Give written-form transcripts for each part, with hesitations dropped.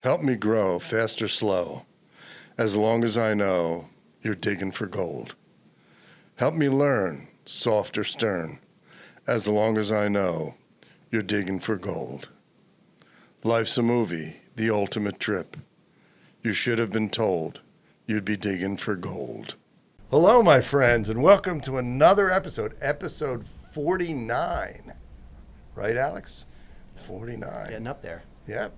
Help me grow, fast or slow, as long as I know you're digging for gold. Help me learn, soft or stern, as long as I know you're digging for gold. Life's a movie, the ultimate trip. You should have been told you'd be digging for gold. Hello, my friends, and welcome to another episode 49. Right, Alex? 49. Getting up there. Yeah.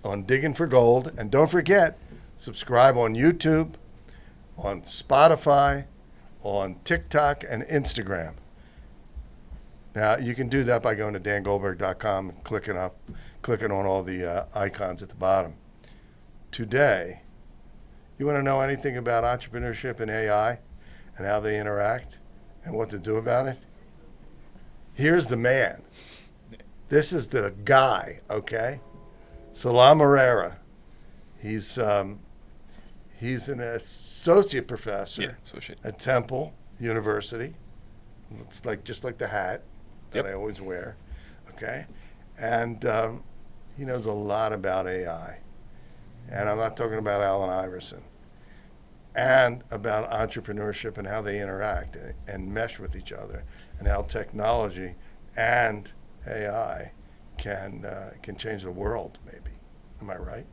On Digging for Gold. And don't forget, subscribe on YouTube, on Spotify, on TikTok, and Instagram. Now, you can do that by going to dangoldberg.com and clicking on all the icons at the bottom. Today, you want to know anything about entrepreneurship and AI and how they interact and what to do about it? Here's the man. This is the guy, okay? Solon Moreira. He's an associate professor at Temple University. It's just like the hat that I always wear, okay? And he knows a lot about AI. And I'm not talking about Allen Iverson. And about entrepreneurship and how they interact and mesh with each other, and how technology and AI can change the world, maybe. Am I right?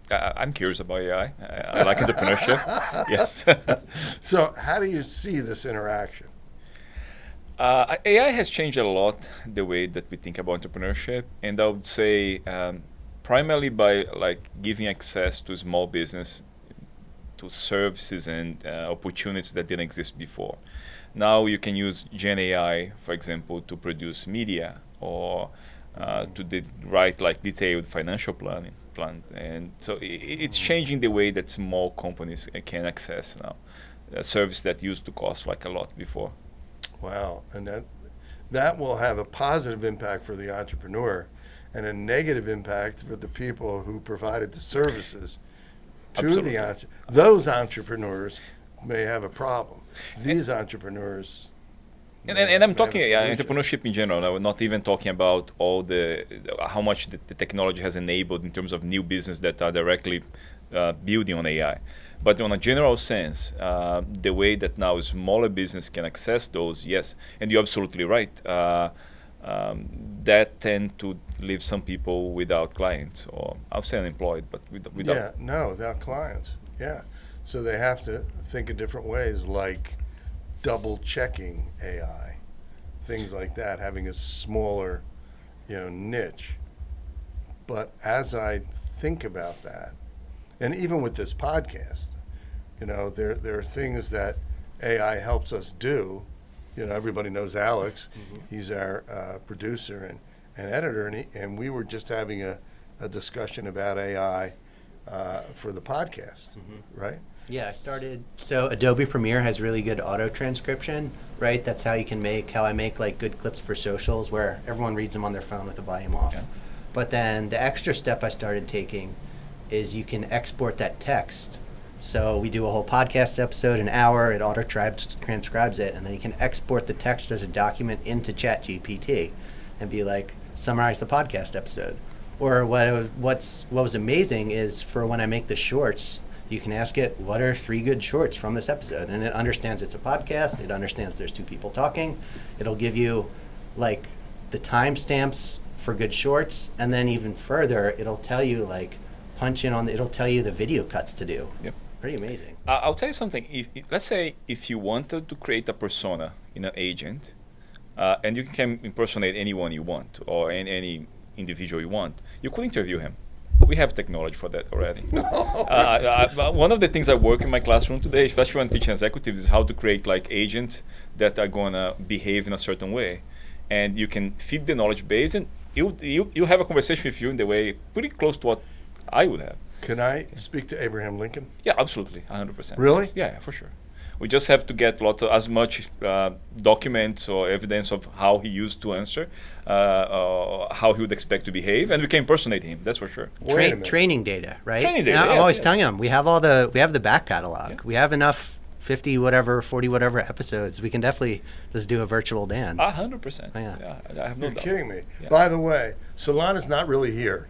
I'm curious about AI. I like entrepreneurship. Yes. So how do you see this interaction? AI has changed a lot the way that we think about entrepreneurship, and I would say primarily by giving access to small business to services and opportunities that didn't exist before. Now you can use Gen AI, for example, to produce media or to write detailed financial plan, and so it's changing the way that small companies can access now a service that used to cost a lot before. Wow, and that will have a positive impact for the entrepreneur and a negative impact for the people who provided the services to Absolutely. Those entrepreneurs may have a problem. These entrepreneurs. And I'm talking entrepreneurship in general. I'm not even talking about all how much the technology has enabled in terms of new business that are directly building on AI. But on a general sense, the way that now smaller business can access those, yes, and you're absolutely right. That tend to leave some people without clients, or I'll say unemployed, but without. Without clients. Yeah. So they have to think of different ways, like double checking AI, things like that, having a smaller, niche. But as I think about that, and even with this podcast, there are things that AI helps us do. Everybody knows Alex. Mm-hmm. He's our producer and editor, and we were just having a discussion about AI for the podcast, right? Yeah, I started. So Adobe Premiere has really good auto transcription, right? That's how I make good clips for socials where everyone reads them on their phone with the volume off. Yeah. But then the extra step I started taking is you can export that text. So we do a whole podcast episode, an hour, it auto transcribes it, and then you can export the text as a document into ChatGPT and be summarize the podcast episode. Or what was amazing is for when I make the shorts, you can ask it, what are 3 good shorts from this episode? And it understands it's a podcast. It understands there's 2 people talking. It'll give you the timestamps for good shorts. And then even further, it'll tell you it'll tell you the video cuts to do. Yep. Pretty amazing. I'll tell you something. Let's say if you wanted to create a persona in an agent, and you can impersonate anyone you want or any individual you want, you could interview him. We have technology for that already. One of the things I work in my classroom today, especially when teaching executives, is how to create agents that are going to behave in a certain way. And you can feed the knowledge base, and you have a conversation with you in the way pretty close to what I would have. Can I speak to Abraham Lincoln? Yeah, absolutely, 100%. Really? Yeah, for sure. We just have to get as much documents or evidence of how he used to answer, how he would expect to behave, and we can impersonate him. That's for sure. Training data, right? Training data. I'm always telling them we have the back catalog. Yeah. We have enough 50 whatever, 40 whatever episodes, we can definitely just do a virtual Dan. 100%. Yeah. I have no You're doubt. kidding me. Yeah. By the way, Solon is not really here.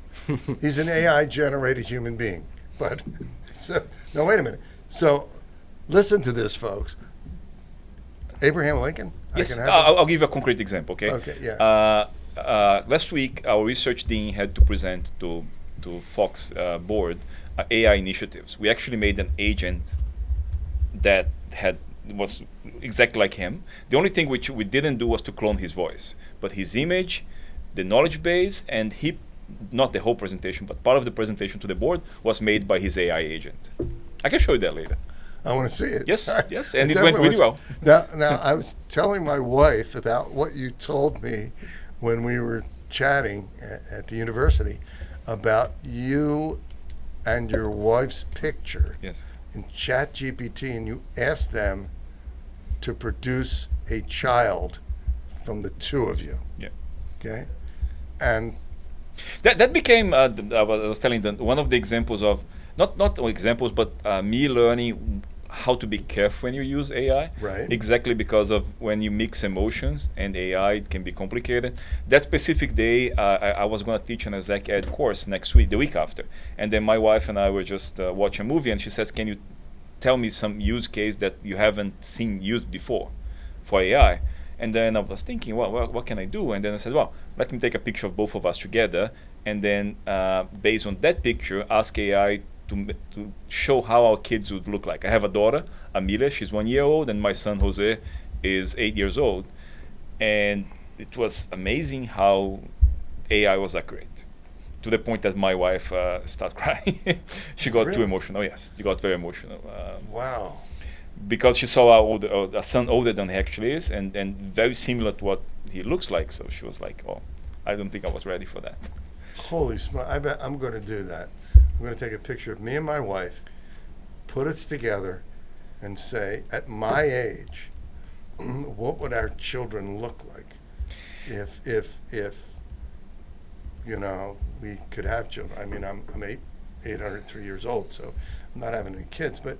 He's an AI-generated human being. But, no, wait a minute. So, listen to this, folks. Abraham Lincoln? Yes, I can have I'll give you a concrete example, okay? Okay, yeah. Last week, our research dean had to present to Fox board AI initiatives. We actually made an agent that was exactly like him. The only thing which we didn't do was to clone his voice, but his image, the knowledge base, and not the whole presentation, but part of the presentation to the board was made by his AI agent. I can show you that later. I want to see it. Yes, yes, and it definitely went really well. Now, I was telling my wife about what you told me when we were chatting at the university about you and your wife's picture Yes. in ChatGPT, and you asked them to produce a child from the two of you. Yeah. Okay? And That became, I was telling them, one of the examples of, not examples, but me learning how to be careful when you use AI. Right. Exactly because of when you mix emotions and AI, it can be complicated. That specific day, I was going to teach an exec ed course next week, the week after. And then my wife and I were just watching a movie, and she says, can you tell me some use case that you haven't seen used before for AI? And then I was thinking, well, what can I do? And then I said, well, let me take a picture of both of us together, and then based on that picture, ask AI to show how our kids would look like. I have a daughter, Amelia, she's 1 year old, and my son, Jose, is 8 years old. And it was amazing how AI was accurate, to the point that my wife started crying. She got too Really? emotional. Yes, she got very emotional. wow. Because she saw a son older than he actually is, and very similar to what he looks like. So she was like, oh, I don't think I was ready for that. Holy smokes. I bet I'm going to do that. I'm going to take a picture of me and my wife, put us together, and say, at my age, what would our children look like if you know, we could have children. I mean, I'm 803 years old, so I'm not having any kids, but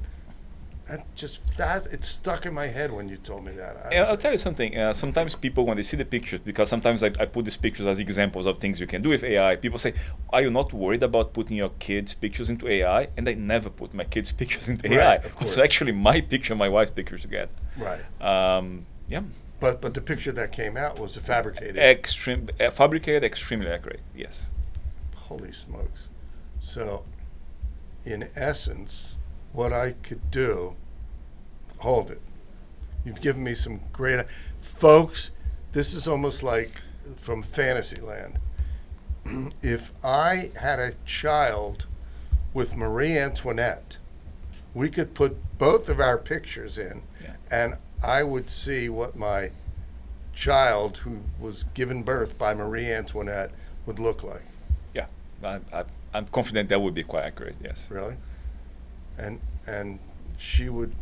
it stuck in my head when you told me that. I'll tell you something. Sometimes people, when they see the pictures, because sometimes I put these pictures as examples of things you can do with AI, people say, are you not worried about putting your kids' pictures into AI? And I never put my kids' pictures into Right, AI. of course. It's actually my picture, my wife's picture together. Right. Yeah. But the picture that came out was fabricated. Fabricated, extremely accurate, yes. Holy smokes. So, in essence, what I could do, hold it. You've given me some great, folks, this is almost like from Fantasyland. If I had a child with Marie Antoinette, we could put both of our pictures in, Yeah. and I would see what my child who was given birth by Marie Antoinette would look like. Yeah, I'm confident that would be quite accurate, yes. Really? And she would,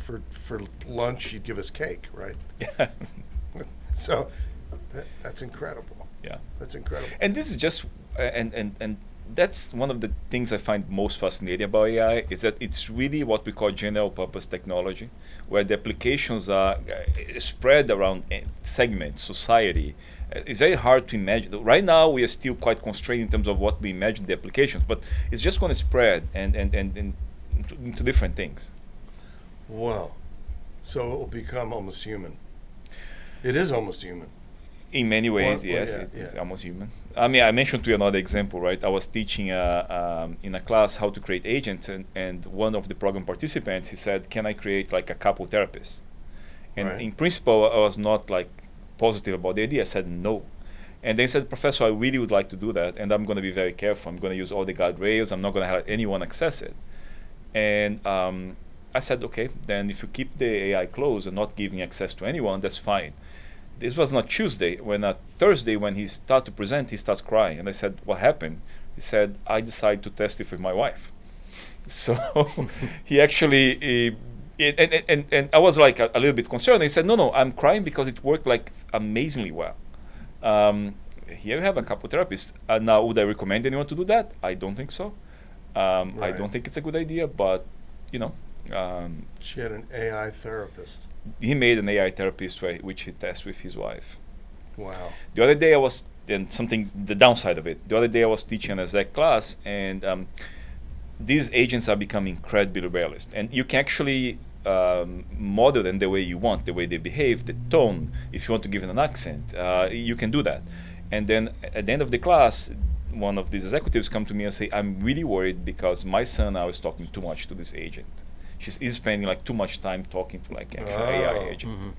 for lunch, she'd give us cake, right? Yeah. So that's incredible. Yeah. That's incredible. And this is just, and that's one of the things I find most fascinating about AI, is that it's really what we call general purpose technology, where the applications are spread around segments, society. It's very hard to imagine. Right now, we are still quite constrained in terms of what we imagine the applications, but it's just going to spread and into different things. Wow. So it will become almost human. It is almost human. In many ways, Well, yes, yeah, it's yeah. almost human. I mean, I mentioned to you another example, right? I was teaching in a class how to create agents, and one of the program participants, he said, can I create like a couple therapist? And Right. in principle, I was not like positive about the idea. I said no. And they said, Professor, I really would like to do that, and I'm going to be very careful. I'm going to use all the guardrails. I'm not going to let anyone access it. And I said, okay, then if you keep the AI closed and not giving access to anyone, that's fine. This was not Tuesday. Thursday, when he started to present, he starts crying. And I said, what happened? He said, I decided to test it with my wife. So he actually, and I was like a little bit concerned. He said, no, I'm crying because it worked like amazingly well. Here you have a couple therapists. Now, would I recommend anyone to do that? I don't think so. I Right. don't think it's a good idea, but, you know, She had an AI therapist. He made an AI therapist which he tests with his wife. Wow. The other day I was, and something, the downside of it, the other day I was teaching an exec class, and these agents are becoming incredibly realist. And you can actually model them the way you want, the way they behave, the tone. If you want to give it an accent, you can do that. And then at the end of the class, one of these executives come to me and say, I'm really worried because my son now is talking too much to this agent. He's spending like too much time talking to like an AI agent. Mm-hmm.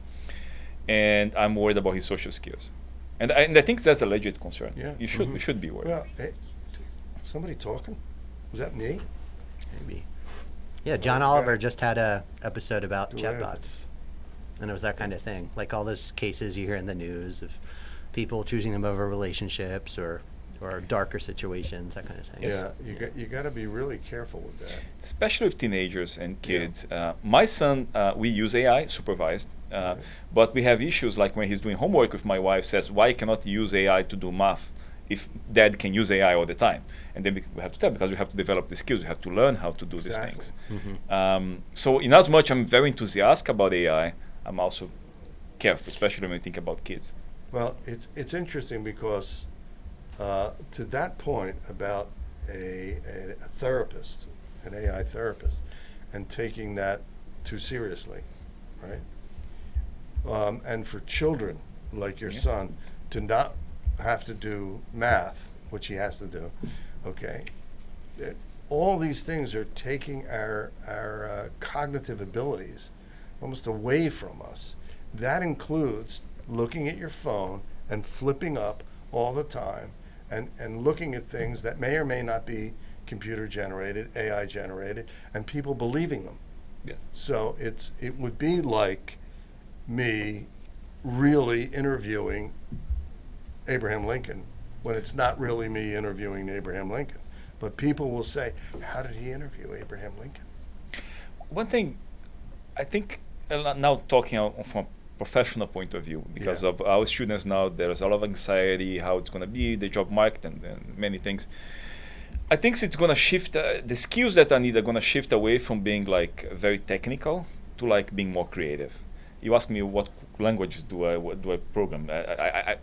And I'm worried about his social skills. And I think that's a legit concern. Yeah. You should be worried. Well, hey, somebody talking? Was that me? Maybe. Yeah, John Okay. Oliver just had a episode about Do I have chatbots, and it was that kind of thing. Like all those cases you hear in the news of people choosing them over relationships or darker situations, that kind of thing. Yeah, you got to be really careful with that. Especially with teenagers and kids. My son, we use AI supervised, but we have issues like when he's doing homework with my wife says, why cannot you use AI to do math if dad can use AI all the time? And then we have to tell because we have to develop the skills, we have to learn how to do these things. Mm-hmm. So in as much I'm very enthusiastic about AI, I'm also careful, especially when we think about kids. Well, it's interesting because to that point about a therapist, an AI therapist, and taking that too seriously, right? And for children like your son to not have to do math, which he has to do, okay? All these things are taking our cognitive abilities almost away from us. That includes looking at your phone and flipping up all the time and looking at things that may or may not be computer generated, AI generated, and people believing them. Yeah. So it would be like me really interviewing Abraham Lincoln when it's not really me interviewing Abraham Lincoln. But people will say, how did he interview Abraham Lincoln? One thing, I think, now talking from a professional point of view, because of our students now, there's a lot of anxiety, how it's going to be, the job market, and many things. I think it's going to shift, the skills that I need are going to shift away from being like very technical to like being more creative. You ask me what languages do I program?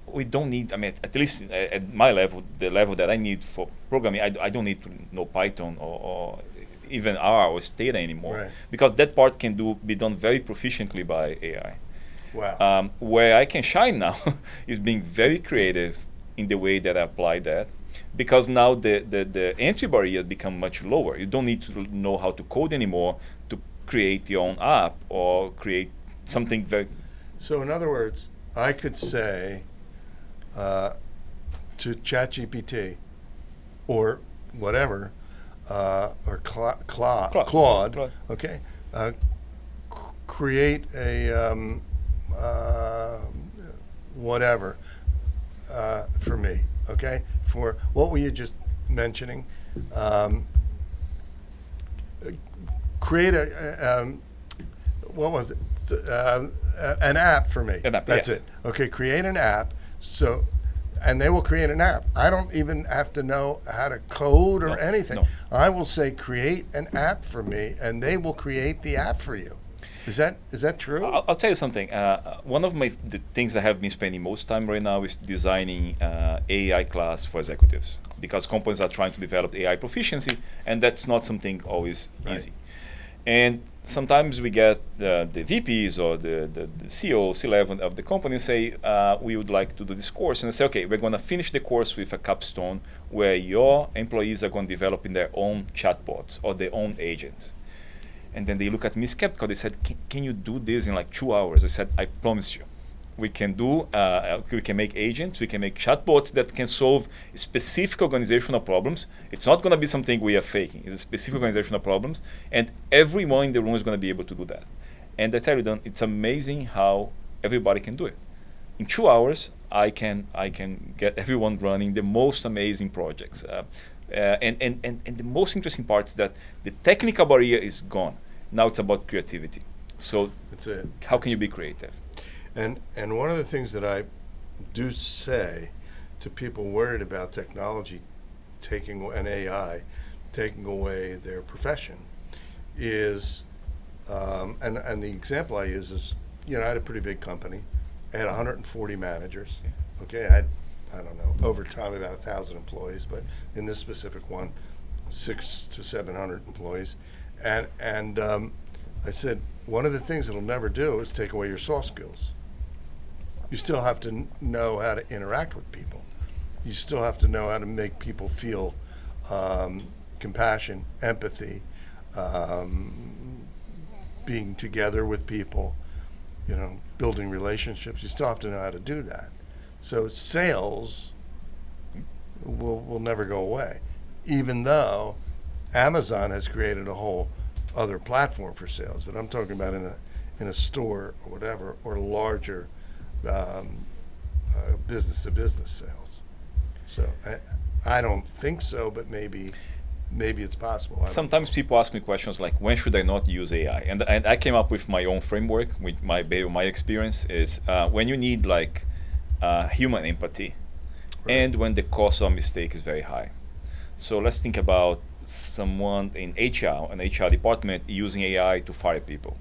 We don't need, I mean, at least at my level, the level that I need for programming, I don't need to know Python or even R or Stata anymore, Right. because that part can be done very proficiently by AI. Wow. Where I can shine now is being very creative in the way that I apply that, because now the entry barrier has become much lower. You don't need to know how to code anymore to create your own app or create something very... So in other words, I could say to ChatGPT or whatever, or Claude, okay, create a whatever for me, okay? For what were you just mentioning? Create what was it? An app for me. An app, That's yes. it. Okay, create an app. So, and they will create an app. I don't even have to know how to code or anything. No. I will say create an app for me, and they will create the app for you. Is that true? I'll tell you something. One of the things I have been spending most time right now is designing AI class for executives, because companies are trying to develop AI proficiency, and that's not something always easy. And sometimes we get the VPs or the CEO, C-level of the company say, we would like to do this course. And I say, okay, we're going to finish the course with a capstone where your employees are going to develop in their own chatbots or their own agents. And then they look at me skeptical. They said, can you do this in like 2 hours? I said, I promise you. We can do, we can make agents, we can make chatbots that can solve specific organizational problems. It's not going to be something we are faking. It's specific organizational problems. And everyone in the room is going to be able to do that. And I tell you, it's amazing how everybody can do it. In 2 hours, I can get everyone running the most amazing projects. And the most interesting part is that the technical barrier is gone. Now it's about creativity. So That's it. how can you be creative? And one of the things that I do say to people worried about technology taking and AI taking away their profession is And the example I use is, you know, I had a pretty big company. I had 140 managers. Okay, I had, I don't know, over time about 1,000 employees, but in this specific one, 600 to 700 employees. And I said, one of the things it'll never do is take away your soft skills. You still have to know how to interact with people. You still have to know how to make people feel compassion, empathy, being together with people, you know, building relationships. You still have to know how to do that. So sales will never go away, even though Amazon has created a whole other platform for sales. But I'm talking about in a store or whatever, or larger business to business sales. So I don't think so, but maybe it's possible. Sometimes people ask me questions like, when should I not use AI? And I came up with my own framework. With my experience is when you need like human empathy, Right. and when the cost of mistake is very high. So let's think about someone in HR, an HR department, using AI to fire people.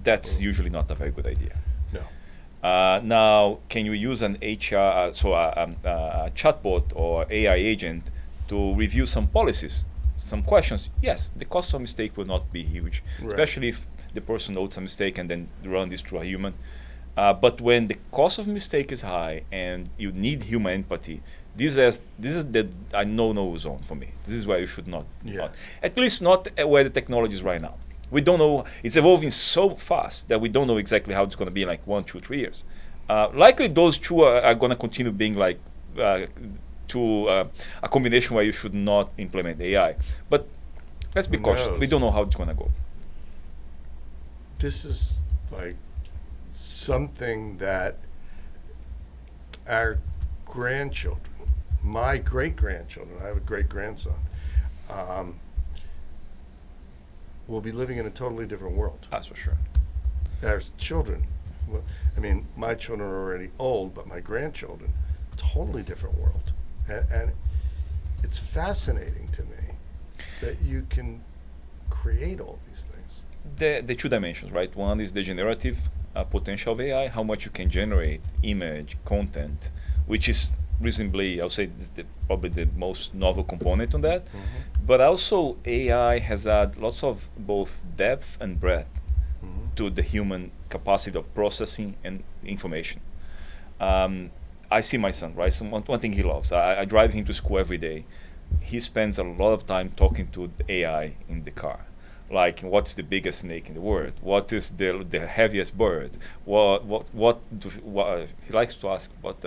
That's usually not a very good idea. No. Now, can you use an HR, a chatbot or AI agent to review some policies, some questions? Yes, the cost of mistake will not be huge, Right. especially if the person notes a mistake and then run this through a human. But when the cost of mistake is high and you need human empathy, this is the no zone for me. This is where you should not. At least not where the technology is right now. We don't know. It's evolving so fast that we don't know exactly how it's going to be in like 1, 2, 3 years. Likely those two are going to continue being like a combination where you should not implement AI. But let's be Who cautious. knows? We don't know how it's going to go. This is like something that our grandchildren, my great-grandchildren, I have a great-grandson, will be living in a totally different world. That's for sure. Our children, well, I mean, my children are already old, but my grandchildren, totally different world. And it's fascinating to me that you can create all these things. The two dimensions, right? One is the generative potential of AI, how much you can generate image, content, which is reasonably, I'll say, probably the most novel component on that. Mm-hmm. But also AI has had lots of both depth and breadth Mm-hmm. to the human capacity of processing and information. I see my son, right? One thing he loves. I drive him to school every day. He spends a lot of time talking to the AI in the car. Like, what's the biggest snake in the world? What is the heaviest bird? What he likes to ask what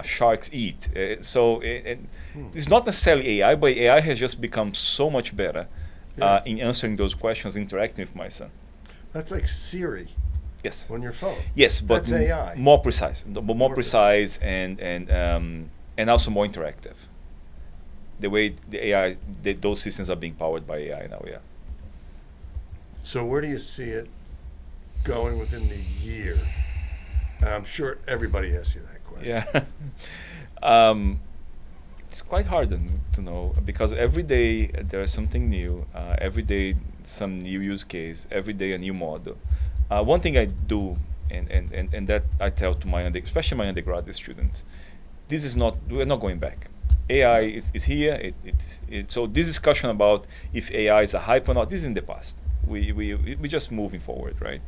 sharks eat. It's not necessarily AI, but AI has just become so much better in answering those questions, interacting with my son. That's like Siri Yes. on your phone. Yes, but That's AI. more precise, more precise. precise, and also more interactive. The way the AI, those systems are being powered by AI now. Yeah. So where do you see it going within the year? And I'm sure everybody asks you that question. Yeah. It's quite hard to know because every day there's something new. Every day some new use case. Every day a new model. One thing I do, and that I tell to especially my undergraduate students, we're not going back. AI is here. So this discussion about if AI is a hype or not, this is in the past. We just moving forward, right?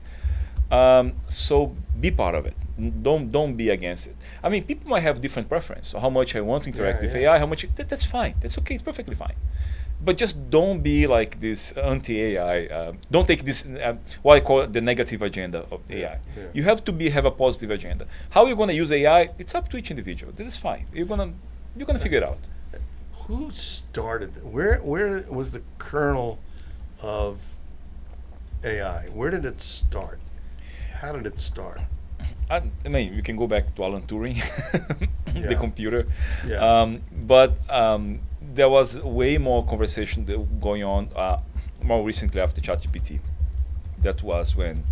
So be part of it. Don't be against it. I mean, people might have different preference. So how much I want to interact with AI, how much that's fine. That's okay. It's perfectly fine. But just don't be like this anti-AI. Don't take this what I call the negative agenda of AI. Yeah. You have to have a positive agenda. How you're going to use AI? It's up to each individual. That is fine. You're gonna figure it out. Who started where was the kernel of AI? Where did it start? How did it start? I mean, you can go back to Alan Turing, the Yeah. computer. Yeah. But there was way more conversation going on more recently after ChatGPT. That was when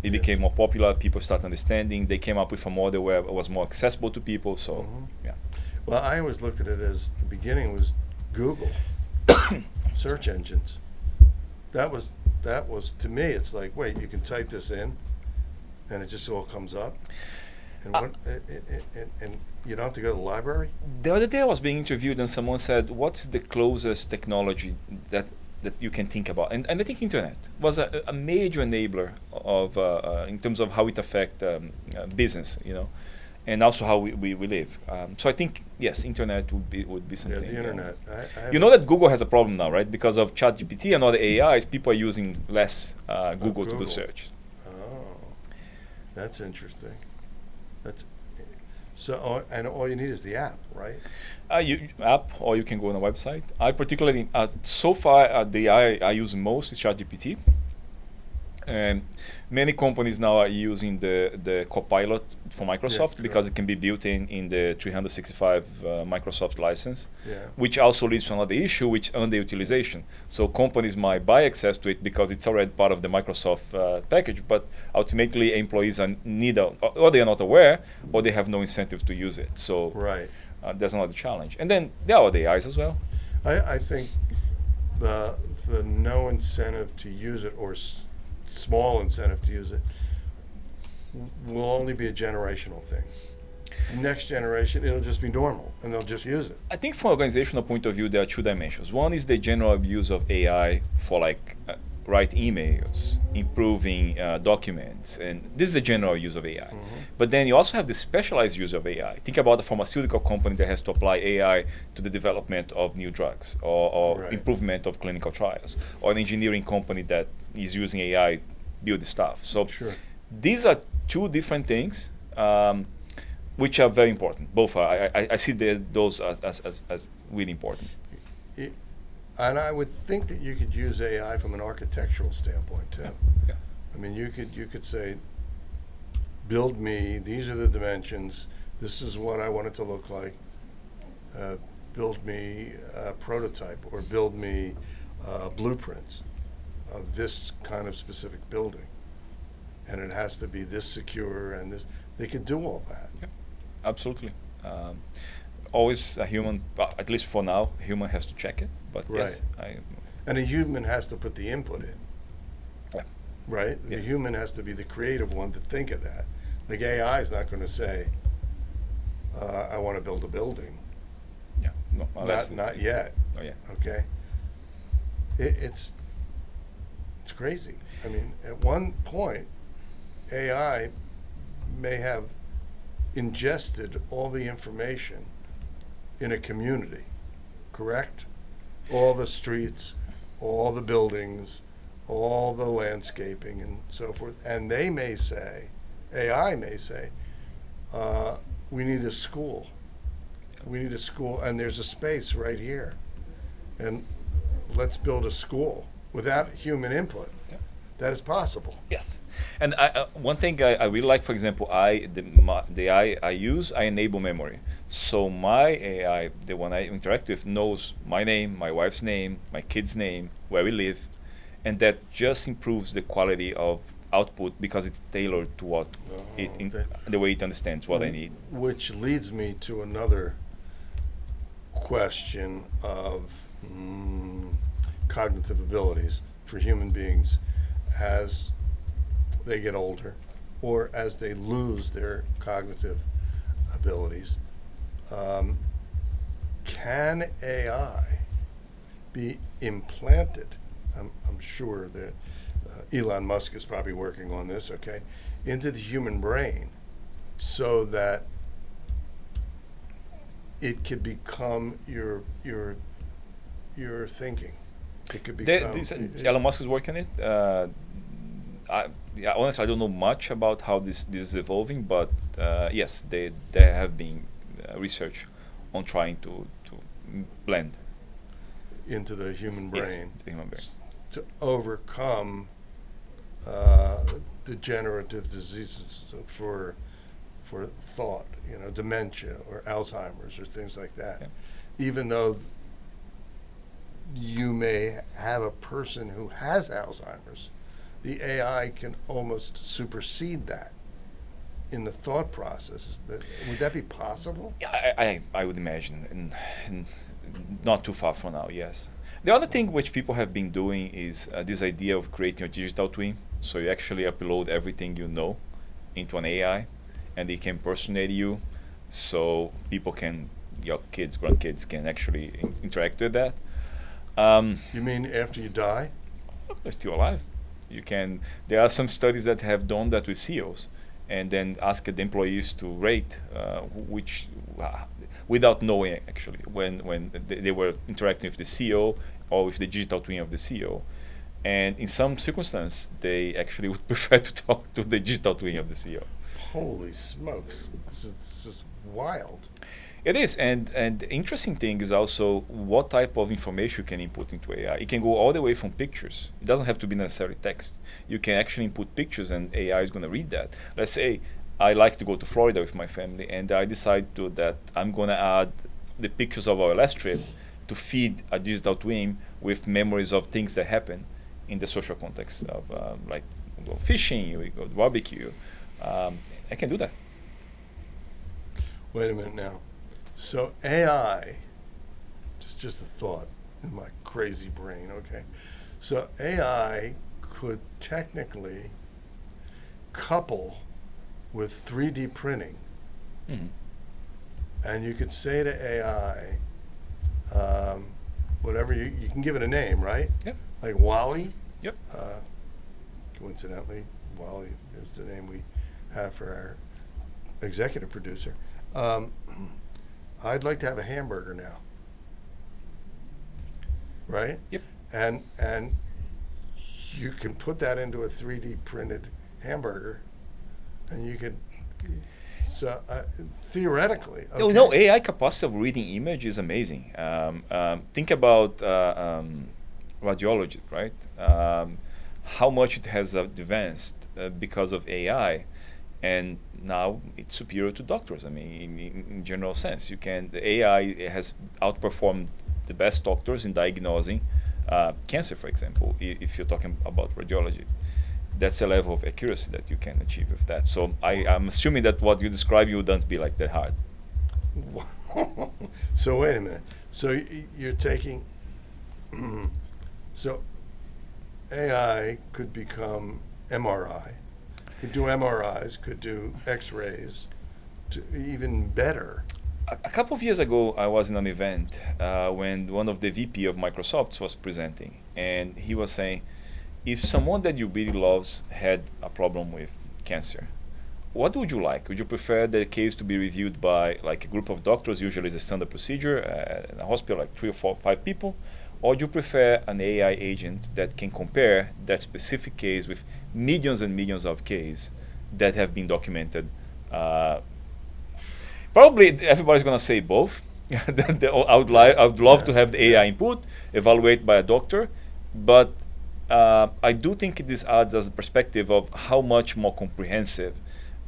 it became more popular. People started understanding. They came up with a model where it was more accessible to people. So, Mhm. yeah. Well, I always looked at it as the beginning was Google, search engines. That was to me, it's like, wait, you can type this in, and it just all comes up, and and you don't have to go to the library. The other day I was being interviewed and someone said, what's the closest technology that you can think about? And I think internet was a major enabler of in terms of how it affects business, and also how we live. So I think, yes, internet would be something. Yeah, the internet. You know that Google has a problem now, right? Because of ChatGPT and other AIs, people are using less Google to do search. Oh, that's interesting. That's so, and all you need is the app, right? App, or you can go on a website. I particularly, so far, the AI I use most is ChatGPT. And many companies now are using the Copilot for Microsoft because it can be built in the 365 Microsoft license, which also leads to another issue, which underutilization. So companies might buy access to it because it's already part of the Microsoft package, but ultimately employees are neither, or they are not aware, or they have no incentive to use it. So there's another challenge. And then there are the AIs as well. I think the no incentive to use it, or small incentive to use it, will only be a generational thing. Next generation, it'll just be normal, and they'll just use it. I think from an organizational point of view, there are two dimensions. One is the general use of AI for write emails, improving documents, and this is the general use of AI. But then you also have the specialized use of AI. Think about a pharmaceutical company that has to apply AI to the development of new drugs, or improvement of clinical trials, or an engineering company that is using AI build stuff. So these are two different things, which are very important. Both are. I see those as really important. And I would think that you could use AI from an architectural standpoint too. Yeah. I mean, you could say, build me, these are the dimensions, this is what I want it to look like, build me a prototype, or build me blueprints of this kind of specific building. And it has to be this secure, and this, they could do all that. Yeah, absolutely. Always a human, at least for now, a human has to check it. But yes, and a human has to put the input in. Yeah. Right? The human has to be the creative one to think of that. Like AI is not going to say, I want to build a building. Yeah. No, not yet. Oh yeah. Okay. It's crazy. I mean, at one point, AI may have ingested all the information in a community, correct? All the streets, all the buildings, all the landscaping and so forth. And they may say, AI may say, we need a school. We need a school, and there's a space right here. And let's build a school without human input. Yeah. That is possible. Yes. And one thing I really like, for example, the AI I use, I enable memory. So my AI, the one I interact with, knows my name, my wife's name, my kid's name, where we live, and that just improves the quality of output because it's tailored to what the way it understands what I need. Which leads me to another question of cognitive abilities for human beings as they get older, or as they lose their cognitive abilities. Can AI be implanted? I'm sure that Elon Musk is probably working on this, okay, into the human brain so that it could become your thinking. It could become. Elon Musk is working on it. Honestly, I don't know much about how this is evolving, but yes, there have been research on trying to blend into the human brain, the human brain, to overcome degenerative diseases for thought, dementia or Alzheimer's or things like that. Yeah. Even though you may have a person who has Alzheimer's, the AI can almost supersede that in the thought process. Would that be possible? Yeah, I would imagine, and not too far from now. Yes, The other thing which people have been doing is this idea of creating a digital twin. So you actually upload everything you know into an AI, and it can personate you, so people can, your kids, grandkids, can actually interact with that. You mean after you die? They're still alive. You can. There are some studies that have done that with CEOs, and then asked the employees to rate which, without knowing actually, when they were interacting with the CEO or with the digital twin of the CEO. And in some circumstances, they actually would prefer to talk to the digital twin of the CEO. Holy smokes! This is wild. It is, and the interesting thing is also what type of information you can input into AI. It can go all the way from pictures. It doesn't have to be necessarily text. You can actually input pictures, and AI is going to read that. Let's say I like to go to Florida with my family, and I decide that I'm going to add the pictures of our last trip to feed a digital twin with memories of things that happen in the social context of like we go fishing, we go barbecue. I can do that. Wait a minute now. So AI, just a thought in my crazy brain. Okay, so AI could technically couple with 3D printing, Mm-hmm. and you could say to AI, whatever you can give it a name, right? Yep. Like Wally. Yep. Coincidentally, Wally is the name we have for our executive producer. I'd like to have a hamburger now. Right? Yep. And you can put that into a 3D printed hamburger, and you could. So theoretically, Oh, no, AI capacity of reading image is amazing. Think about radiology, right? How much it has advanced because of AI, and now it's superior to doctors. I mean, in general sense, the AI has outperformed the best doctors in diagnosing cancer, for example. If you're talking about radiology, that's a level of accuracy that you can achieve with that. So I'm assuming that what you describe, you wouldn't be like that hard. So wait a minute. So you're taking. So AI could become MRI, could do MRIs, could do X-rays, to even better. A couple of years ago, I was in an event when one of the VP of Microsoft was presenting, and he was saying, if someone that you really loves had a problem with cancer, what would you like? Would you prefer the case to be reviewed by like a group of doctors, usually it's a standard procedure in a hospital, like 3 or 4 or 5 people, or do you prefer an AI agent that can compare that specific case with millions and millions of cases that have been documented? Probably everybody's going to say both. I would love to have the AI input, evaluate by a doctor, but I do think this adds as a perspective of how much more comprehensive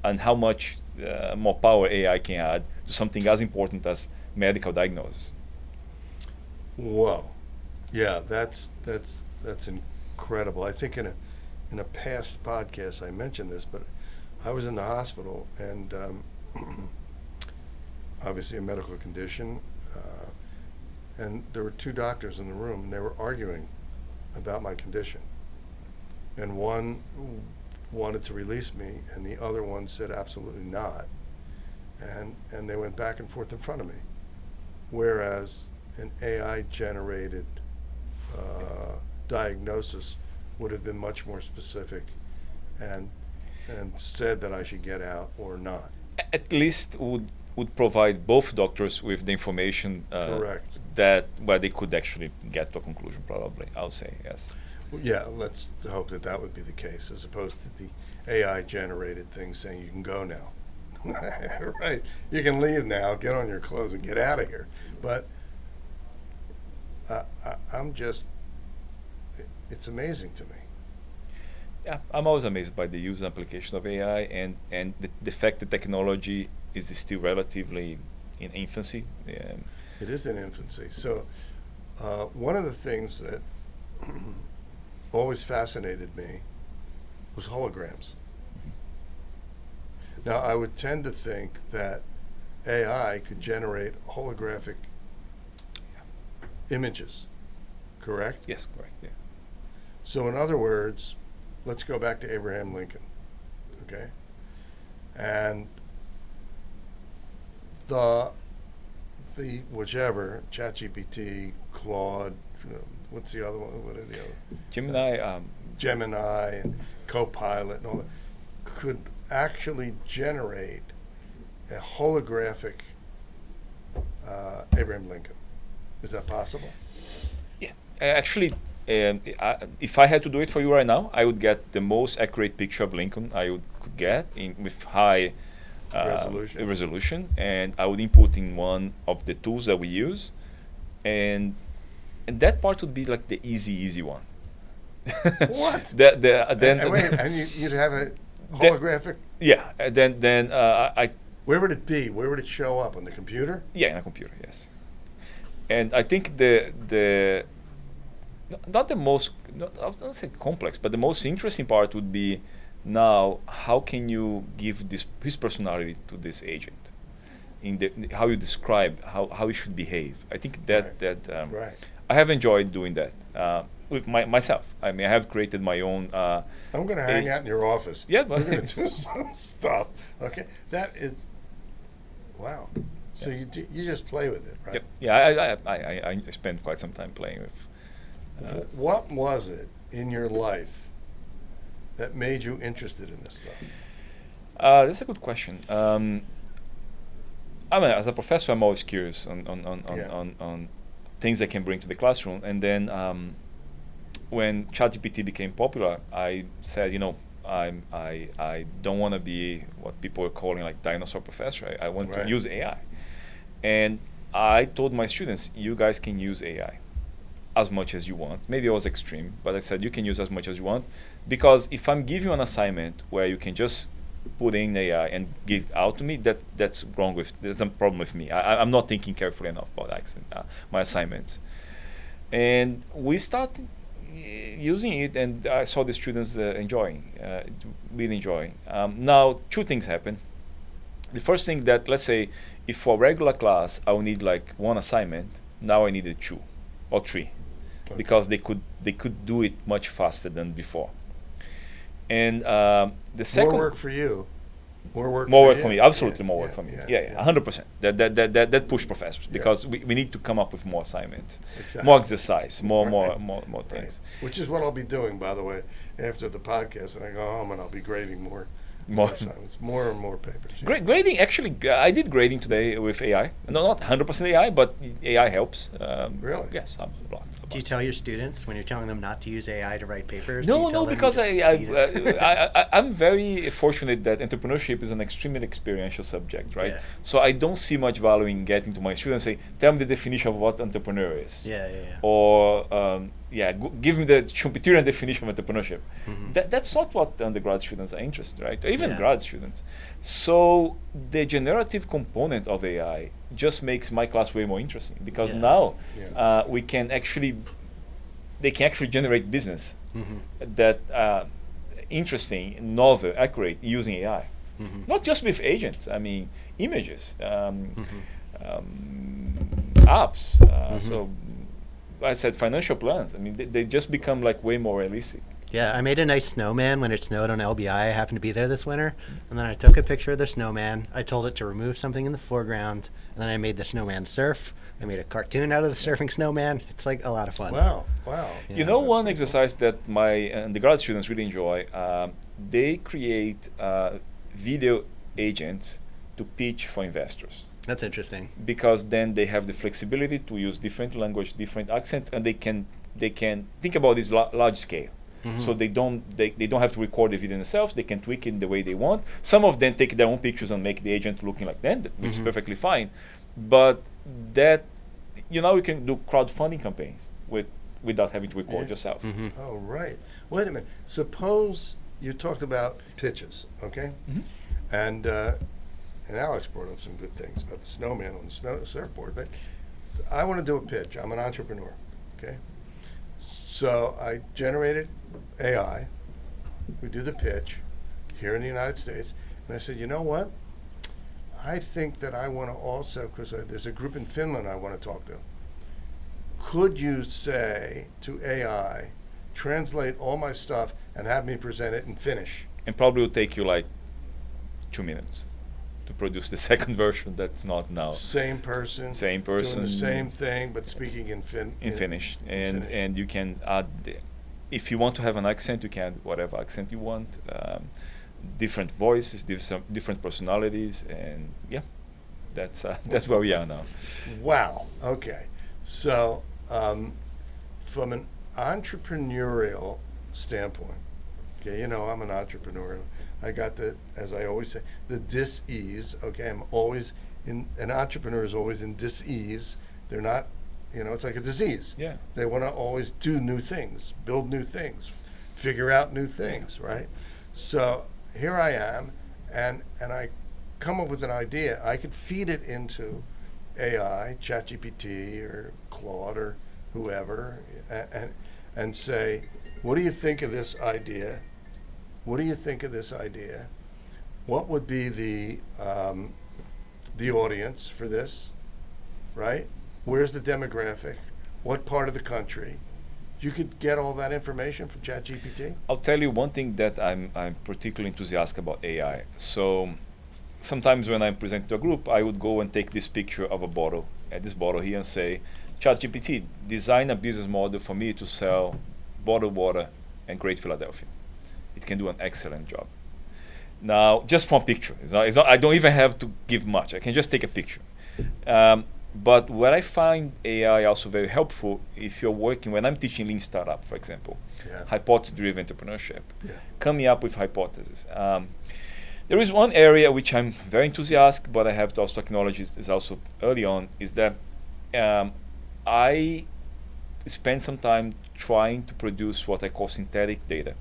and how much more power AI can add to something as important as medical diagnosis. Whoa, yeah, that's incredible. I think in a past podcast I mentioned this, but I was in the hospital and obviously a medical condition, and there were 2 doctors in the room, and they were arguing about my condition, and one wanted to release me, and the other one said absolutely not, and they went back and forth in front of me, whereas an AI generated diagnosis would have been much more specific and said that I should get out or not. At least would provide both doctors with the information Correct. that where they could actually get to a conclusion. Probably, I'll say yes. Well, yeah, let's hope that would be the case, as opposed to the AI generated thing saying you can go now. Right, you can leave now, get on your clothes and get out of here. But I'm just, it's amazing to me. Yeah, I'm always amazed by the use and application of AI, and the fact that technology is still relatively in infancy. It is in infancy. So one of the things that always fascinated me was holograms. Now, I would tend to think that AI could generate holographic images, correct? Yes, correct. Yeah. So in other words, let's go back to Abraham Lincoln, okay? And the whichever, ChatGPT, Claude, what's the other one? What are the other? Gemini and Copilot and all that could actually generate a holographic Abraham Lincoln. Is that possible? Yeah. Actually, if I had to do it for you right now, I would get the most accurate picture of Lincoln could get with high resolution, and I would input in one of the tools that we use, and that part would be like the easy one. What? Then you'd have a holographic. Yeah. Then I. Where would it be? Where would it show up on the computer? Yeah, in a computer. Yes. And I think not the most, I don't say complex, but the most interesting part would be now how can you give his personality to this agent, how you describe how he should behave. I think that right. I have enjoyed doing that with myself. I mean, I have created my own. I'm going to hang out in your office. Yeah, but we're going to do some stuff. Okay, that is wow. So you just play with it, right? Yep. Yeah, I spent quite some time playing with. What was it in your life that made you interested in this stuff? That's a good question. I mean, as a professor, I'm always curious on things I can bring to the classroom. And then when ChatGPT became popular, I said, I don't want to be what people are calling like dinosaur professor. I want to use AI. And I told my students, you guys can use AI as much as you want. Maybe I was extreme, but I said you can use as much as you want, because if I'm giving you an assignment where you can just put in AI and give it out to me, that's wrong there's a problem with me. I'm not thinking carefully enough about my assignments. And we started using it, and I saw the students really enjoying. Now, two things happen. The first thing that, let's say, if for a regular class I would need like one assignment, now I needed 2 or 3, because they could do it much faster than before. And the second, more work for you. More work for me. Absolutely more work for me. Yeah, 100%. That push professors, because we need to come up with more assignments, more exercise, more things. Which is what I'll be doing, by the way, after the podcast. And I go home and I'll be grading more assignments, more and more papers. Grading, actually, I did grading today with AI. No, not 100% AI, but AI helps. Really? Yes, a lot. Do you tell your students when you're telling them not to use AI to write papers? No, because I'm very fortunate that entrepreneurship is an extremely experiential subject, right? Yeah. So I don't see much value in getting to my students and say, tell me the definition of what entrepreneur is. Yeah. Or give me the Schumpeterian definition of entrepreneurship. Mm-hmm. That's not what undergrad students are interested, right? Or even grad students. So the generative component of AI just makes my class way more interesting, because now they can actually generate business that interesting, novel, accurate using AI. Mm-hmm. Not just with agents. I mean, images, apps. So I said financial plans. I mean, they just become like way more realistic. Yeah, I made a nice snowman when it snowed on LBI. I happened to be there this winter. And then I took a picture of the snowman. I told it to remove something in the foreground. And then I made the snowman surf. I made a cartoon out of the surfing snowman. It's like a lot of fun. Wow. Yeah. One exercise that my undergrad students really enjoy, they create video agents to pitch for investors. That's interesting. Because then they have the flexibility to use different language, different accents, and they can think about this large scale. Mm-hmm. So they don't have to record the video themselves. They can tweak it in the way they want. Some of them take their own pictures and make the agent looking like them, which is perfectly fine. But that we can do crowdfunding campaigns without having to record yourself. Mm-hmm. Oh, right. Wait a minute. Suppose you talked about pitches, okay? Mm-hmm. And Alex brought up some good things about the snowman on the surfboard. But I want to do a pitch. I'm an entrepreneur, okay? So I generated AI. We do the pitch here in the United States. And I said, you know what? I think that I want to also, because there's a group in Finland I want to talk to. could you say to AI, translate all my stuff and have me present it in Finnish? And probably will take you like 2 minutes to produce the second version that's not now. Same person. Same person. Doing the same thing, but speaking in Finnish. And Finnish. and you can add, if you want to have an accent, you can add whatever accent you want. Different voices, different personalities, and yeah, that's where we are now. Wow. Okay. So, from an entrepreneurial standpoint, okay, you know, I'm an entrepreneur. I got the, as I always say, the dis-ease. Okay, I'm always an entrepreneur is always in dis-ease. They're not, you know, it's like a disease. Yeah. They want to always do new things, build new things, figure out new things, right? So here I am, and I come up with an idea. I could feed it into AI, ChatGPT or Claude or whoever, and say, what do you think of this idea? What do you think of this idea? What would be the audience for this, right? Where's the demographic? What part of the country? You could get all that information from ChatGPT? I'll tell you one thing that I'm particularly enthusiastic about AI. So sometimes when I present to a group, I would go and take this picture of a bottle, this bottle here, and say, ChatGPT, design a business model for me to sell bottled water and Great Philadelphia. It can do an excellent job. Now, just from a picture, I don't even have to give much. I can just take a picture. But what I find AI also very helpful, if you're working, when I'm teaching Lean Startup, for example, hypothesis-driven entrepreneurship, coming up with hypotheses. There is one area which I'm very enthusiastic, but I have to also acknowledge is also early on, is that I spend some time trying to produce what I call synthetic data,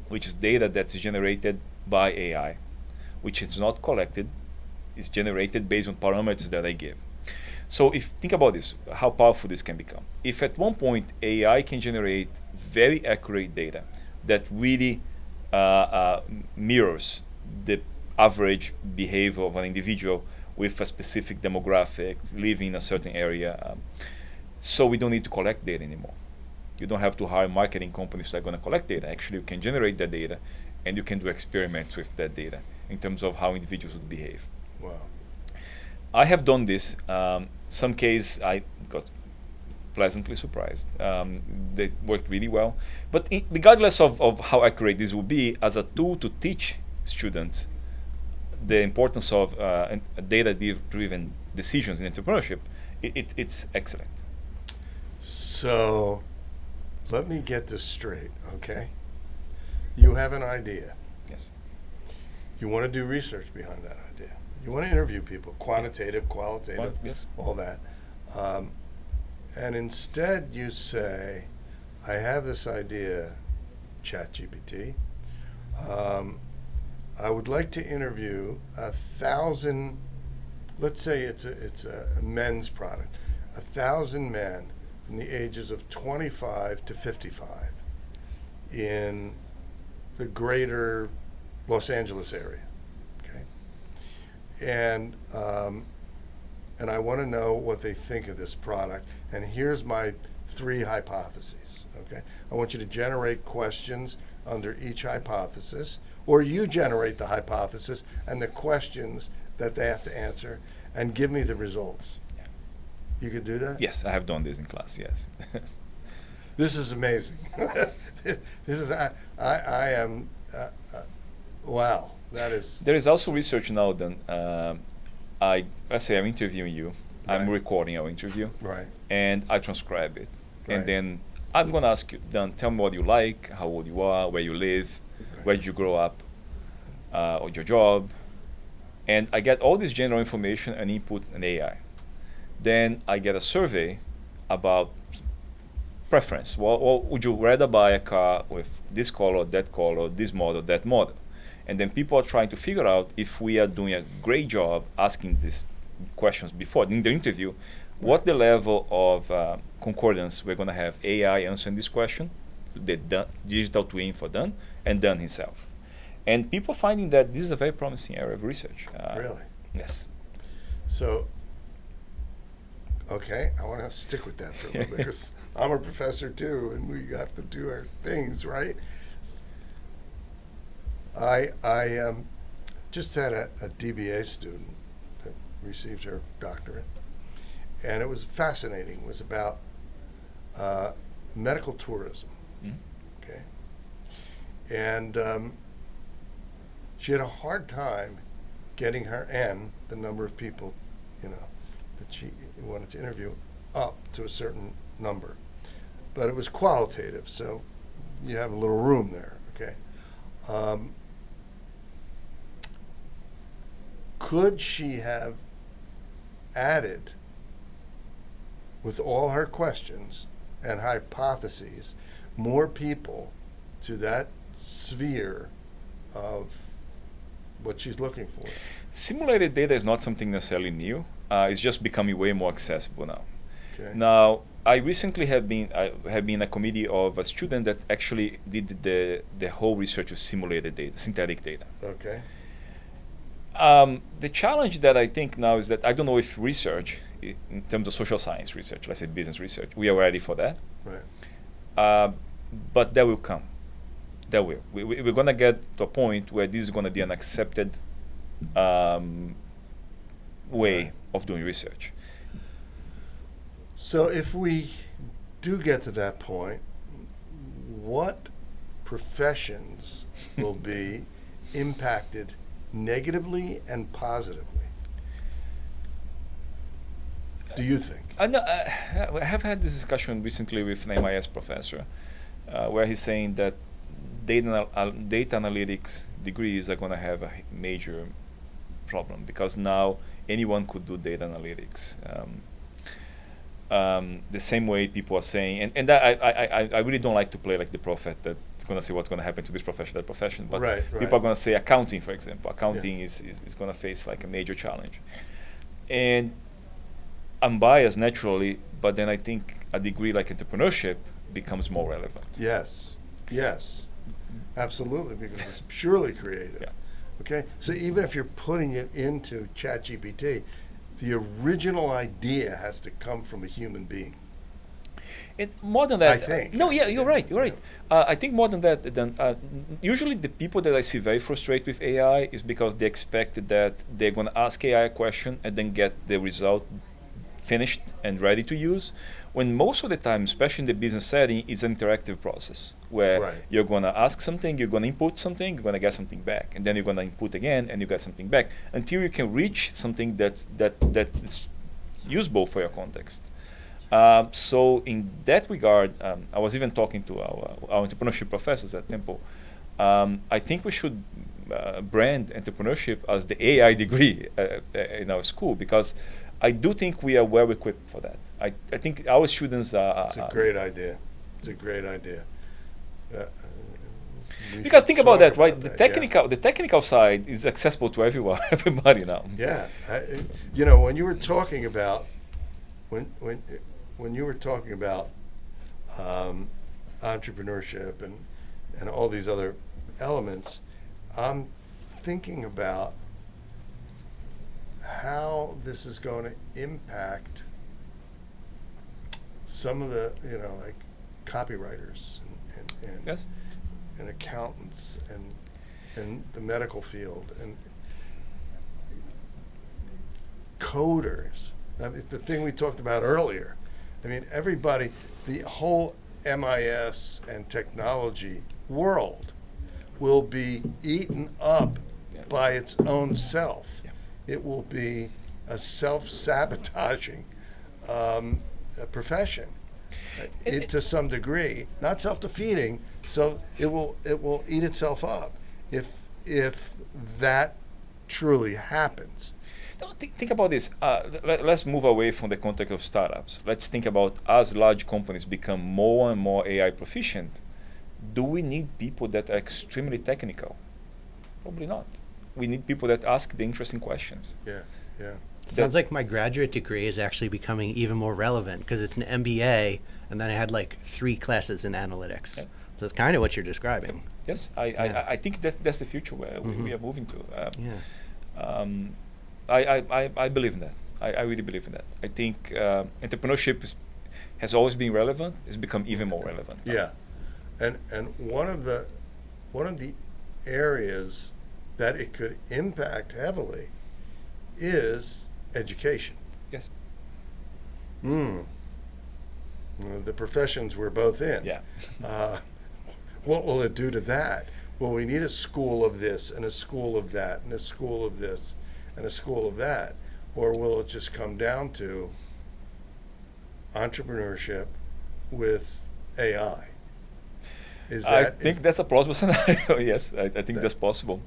which is data that's generated by AI, which is not collected, it's generated based on parameters that I give. So if think about this, how powerful this can become. If at one point AI can generate very accurate data that really mirrors the average behavior of an individual with a specific demographic, living in a certain area, so we don't need to collect data anymore. You don't have to hire marketing companies that are going to collect data. Actually, you can generate that data, and you can do experiments with that data in terms of how individuals would behave. Wow. I have done this. Some case I got pleasantly surprised. They worked really well. But regardless of how accurate this will be, as a tool to teach students the importance of data-driven decisions in entrepreneurship, it's excellent. So let me get this straight, okay? You have an idea. Yes. You want to do research behind that idea. You want to interview people, quantitative, qualitative, Yes. all that. And instead you say, I have this idea, ChatGPT. I would like to interview 1,000, let's say it's a men's product, 1,000 men from the ages of 25 to 55 in the greater Los Angeles area, okay? And I want to know what they think of this product. And here's my 3 hypotheses, okay? I want you to generate questions under each hypothesis, or you generate the hypothesis and the questions that they have to answer, and give me the results. Yeah. You could do that? Yes, I have done this in class. Yes. This is amazing. This is I am wow. That is. There is also research now done. Let's say I'm interviewing you. Right. I'm recording our interview. Right. And I transcribe it. Right. And then I'm going to ask you, then tell me what you like, how old you are, where you live, Right. where did you grow up, or your job. And I get all this general information and input in AI. Then I get a survey about preference. Well, would you rather buy a car with this color, this model, that model? And then people are trying to figure out if we are doing a great job asking these questions before in the interview, what the level of concordance we're going to have AI answering this question, the digital twin for Dan, and Dan himself. And people finding that this is a very promising area of research. Really? Yes. So Okay, I want to stick with that for a little bit because I'm a professor too, and we have to do our things, right? I just had a DBA student that received her doctorate, and it was fascinating. It was about medical tourism. Mhm. Okay, and she had a hard time getting her N, the number of people, that she wanted to interview, up to a certain number. But it was qualitative, so you have a little room there, okay? Could she have added, with all her questions and hypotheses, more people to that sphere of what she's looking for? Simulated data is not something necessarily new. It's just becoming way more accessible now. Okay. Now, I recently have been a committee of a student that actually did the whole research with simulated data, synthetic data. Okay. The challenge that I think now is that I don't know if research, in terms of social science research, let's say business research, we are ready for that. Right. But that will come. That will. We're going to get to a point where this is going to be an accepted way of doing research. So if we do get to that point, what professions will be impacted negatively and positively, do you think? I have had this discussion recently with an MIS professor, where he's saying that data analytics degrees are going to have a major problem because now anyone could do data analytics. The same way people are saying, and that I really don't like to play like the prophet that's going to say what's going to happen to this profession, that profession, but Right. people are going to say accounting, for example. Accounting is going to face like a major challenge. And I'm biased naturally, but then I think a degree like entrepreneurship becomes more relevant. Yes. Absolutely, because it's purely creative. Yeah. Okay? So even if you're putting it into ChatGPT, the original idea has to come from a human being. And more than that, I think. No, yeah, you're right. You're right. I think more than that, usually the people that I see very frustrated with AI is because they expect that they're going to ask AI a question and then get the result finished and ready to use. When most of the time, especially in the business setting, it's an interactive process where Right. you're going to ask something, you're going to input something, you're going to get something back, and then you're going to input again, and you get something back until you can reach something that is usable for your context. So in that regard, I was even talking to our entrepreneurship professors at Temple. I think we should brand entrepreneurship as the AI degree in our school, because I do think we are well equipped for that. I think our students are. It's a great idea. It's a great idea. Because think about that, right? that, The technical side is accessible to everybody now. Yeah. When you were talking about when you were talking about entrepreneurship and all these other elements, I'm thinking about how this is going to impact some of the, like copywriters and Yes. and accountants and the medical field and coders. I mean, the thing we talked about earlier. I mean, everybody, the whole MIS and technology world will be eaten up by its own self. Yeah. It will be a self-sabotaging profession, to some degree, not self-defeating. So it will eat itself up if that truly happens. Think about this. Let's move away from the context of startups. Let's think about as large companies become more and more AI proficient, do we need people that are extremely technical? Probably not. We need people that ask the interesting questions. Yeah. Sounds like my graduate degree is actually becoming even more relevant because it's an MBA, and then I had like 3 classes in analytics. Yeah. So it's kind of what you're describing. Yes, Yeah. I think that's the future where we are moving to. Yeah. I believe in that. I really believe in that. I think entrepreneurship has always been relevant. It's become even more relevant. Yeah, and one of the areas that it could impact heavily is education. Yes. The professions we're both in. Yeah. What will it do to that? Well, we need a school of this and a school of that and a school of this and a school of that. Or will it just come down to entrepreneurship with AI? I think that's a plausible scenario. Yes, I think that's possible.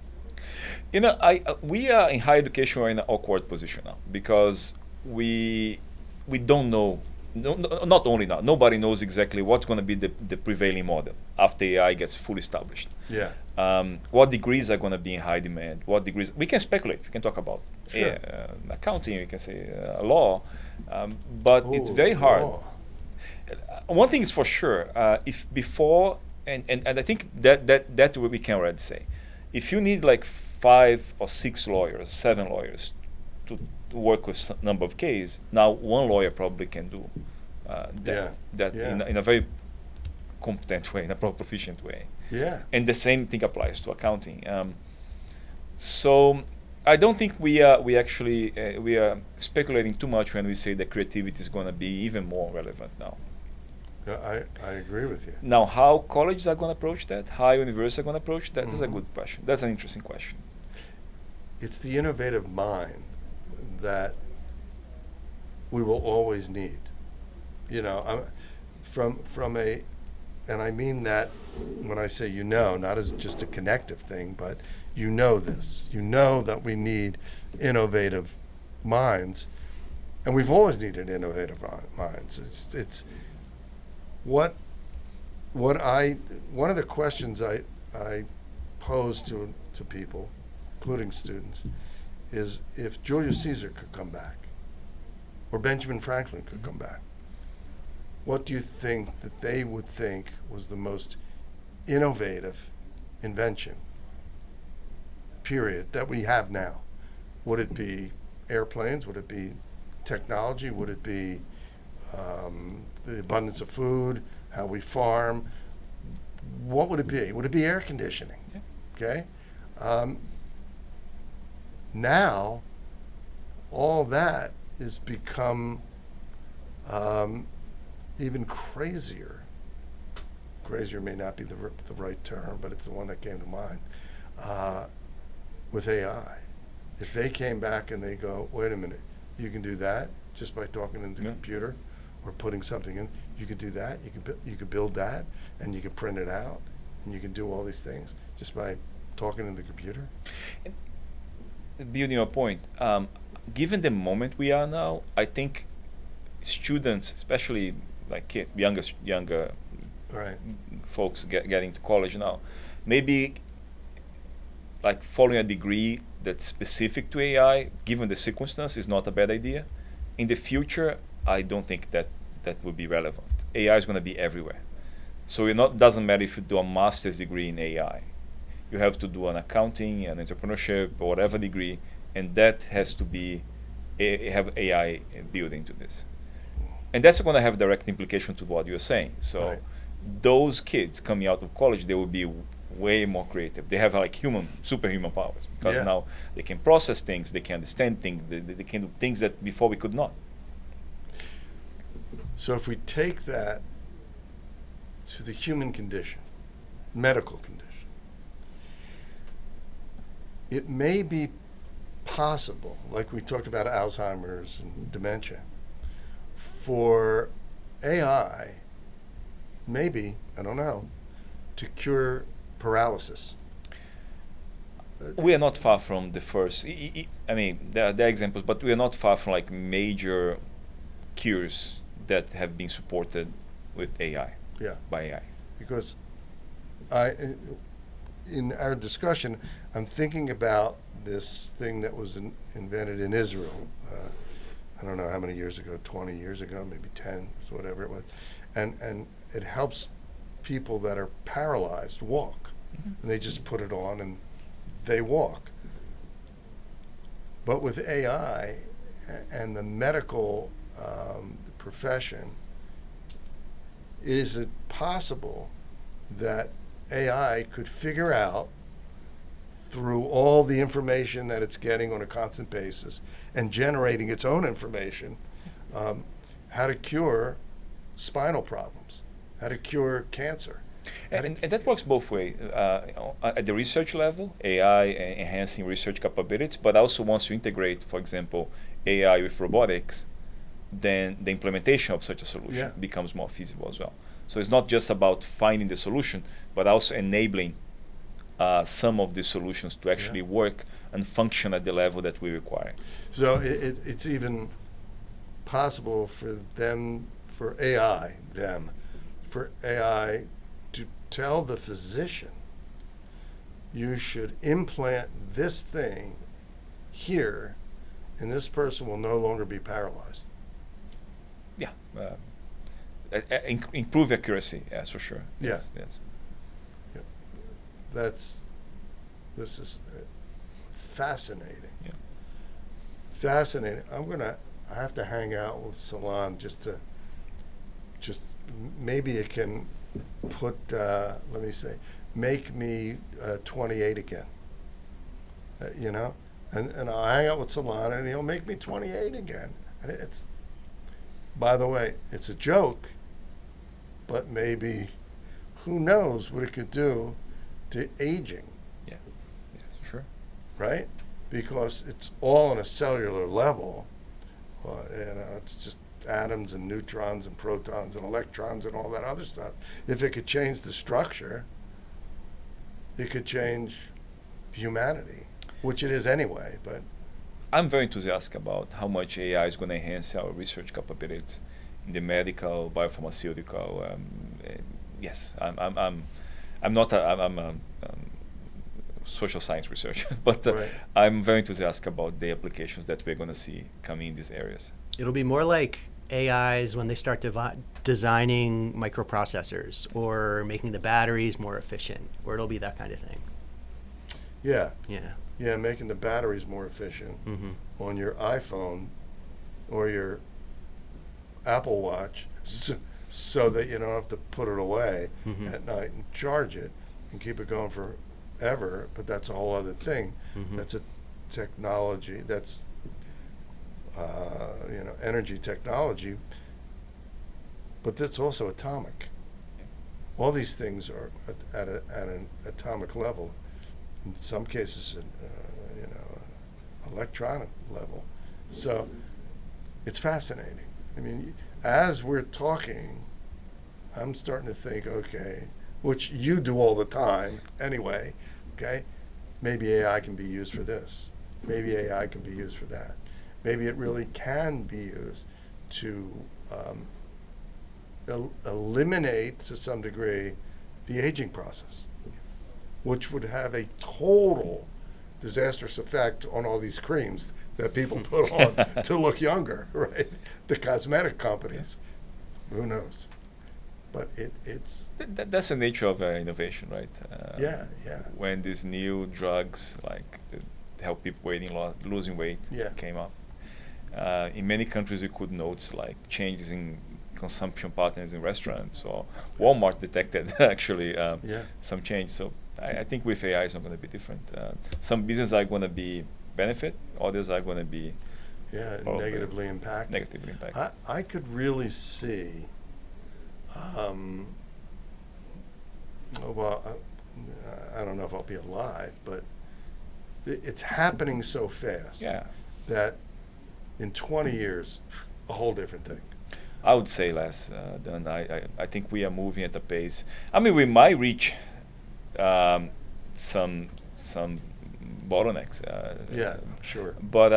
You know, we are in higher education. We're in an awkward position now because we don't know. Not only now, nobody knows exactly what's going to be the prevailing model after AI gets fully established. Yeah. What degrees are going to be in high demand? What degrees? We can speculate. We can talk about Sure. accounting. We can say law, but it's very hard. Law. One thing is for sure. If before and I think that we can already say, if you need like 5 or 6 lawyers, 7 lawyers to work with some number of cases, now one lawyer probably can do that in a very competent way, in a proficient way. Yeah. And the same thing applies to accounting. So I don't think we are speculating too much when we say that creativity is going to be even more relevant now. I agree with you. Now, how colleges are going to approach that, how universities are going to approach that is a good question. That's an interesting question. It's the innovative mind that we will always need. You know, from a, and I mean that when I say not as just a connective thing, but this. You know that we need innovative minds, and we've always needed innovative minds. It's what one of the questions I pose to people, including students, is if Julius Caesar could come back, or Benjamin Franklin could come back, what do you think that they would think was the most innovative invention, period, that we have now? Would it be airplanes? Would it be technology? Would it be the abundance of food, how we farm? What would it be? Would it be air conditioning? Yeah. Okay? Now, all that has become even crazier. Crazier may not be the right term, but it's the one that came to mind. With AI, if they came back and they go, wait a minute, you can do that just by talking into the computer or putting something in. You could do that. You could build that, and you could print it out, and you can do all these things just by talking in the computer. Building your point, given the moment we are now, I think students, especially like younger Right. folks getting to college now, maybe like following a degree that's specific to AI, given the circumstance, is not a bad idea. In the future, I don't think that would be relevant. AI is going to be everywhere. So it doesn't matter if you do a master's degree in AI. You have to do an accounting, an entrepreneurship, or whatever degree, and that has to be have AI built into this. And that's going to have direct implication to what you're saying. So Right. those kids coming out of college, they will be way more creative. They have like superhuman powers because Yeah. now they can process things, they can understand things, they can do things that before we could not. So if we take that to the human condition, medical condition, it may be possible, like we talked about Alzheimer's and dementia, for AI, maybe, I don't know, to cure paralysis. We are not far from the first. I mean, there are examples, but we are not far from like major cures that have been supported with AI, Yeah, by AI. because in our discussion, I'm thinking about this thing that was invented in Israel. I don't know how many years ago, 20 years ago, maybe 10, whatever it was. And it helps people that are paralyzed walk. Mm-hmm. And they just put it on and they walk. But with AI and the medical profession, is it possible that AI could figure out through all the information that it's getting on a constant basis and generating its own information, how to cure spinal problems, how to cure cancer? And that works both ways. At the research level, AI enhancing research capabilities, but also once you integrate, for example, AI with robotics, then the implementation of such a solution becomes more feasible as well. So it's not just about finding the solution, but also enabling some of the solutions to actually work and function at the level that we require. So it's even possible for AI to tell the physician, you should implant this thing here, and this person will no longer be paralyzed. Yeah. Improve accuracy, yes, for sure. Yeah. Yes. This is fascinating. Yeah. Fascinating. I have to hang out with Solon just maybe it can put, let me say, make me 28 again. And I'll hang out with Solon and he'll make me 28 again. And by the way, it's a joke, but maybe, who knows what it could do to aging. Yeah. Yes, sure. Right? Because it's all on a cellular level. It's just atoms and neutrons and protons and electrons and all that other stuff. If it could change the structure, it could change humanity, which it is anyway. But I'm very enthusiastic about how much AI is going to enhance our research capabilities in the medical, biopharmaceutical. Yes, I'm not a social science researcher, but Right. I'm very enthusiastic about the applications that we're going to see coming in these areas. It'll be more like AIs when they start designing microprocessors or making the batteries more efficient, or it'll be that kind of thing. yeah, Yeah. making the batteries more efficient Mm-hmm. on your iPhone or your Apple Watch, so that you don't have to put it away Mhm. at night and charge it and keep it going forever. But that's a whole other thing. Mhm. That's a technology. That's energy technology. But that's also atomic. All these things are at an atomic level. In some cases, electronic level. So it's fascinating. I mean, as we're talking, I'm starting to think, okay, which you do all the time anyway, okay, maybe AI can be used for this. Maybe AI can be used for that. Maybe it really can be used to eliminate, to some degree, the aging process, which would have a total disastrous effect on all these creams that people put on to look younger, right? The cosmetic companies, who knows? But it's That's the nature of innovation, right? yeah. When these new drugs like help people losing weight came up, in many countries you could notice like changes in consumption patterns in restaurants, or Walmart detected actually some change. So I think with AI it's not going to be different. Some businesses are going to be benefit, others are going to be negatively impacted. I could really see. I don't know if I'll be alive, but it's happening so fast that in 20 years, a whole different thing. I would say less than I think we are moving at a pace. I mean, we might reach some bottlenecks. Sure. But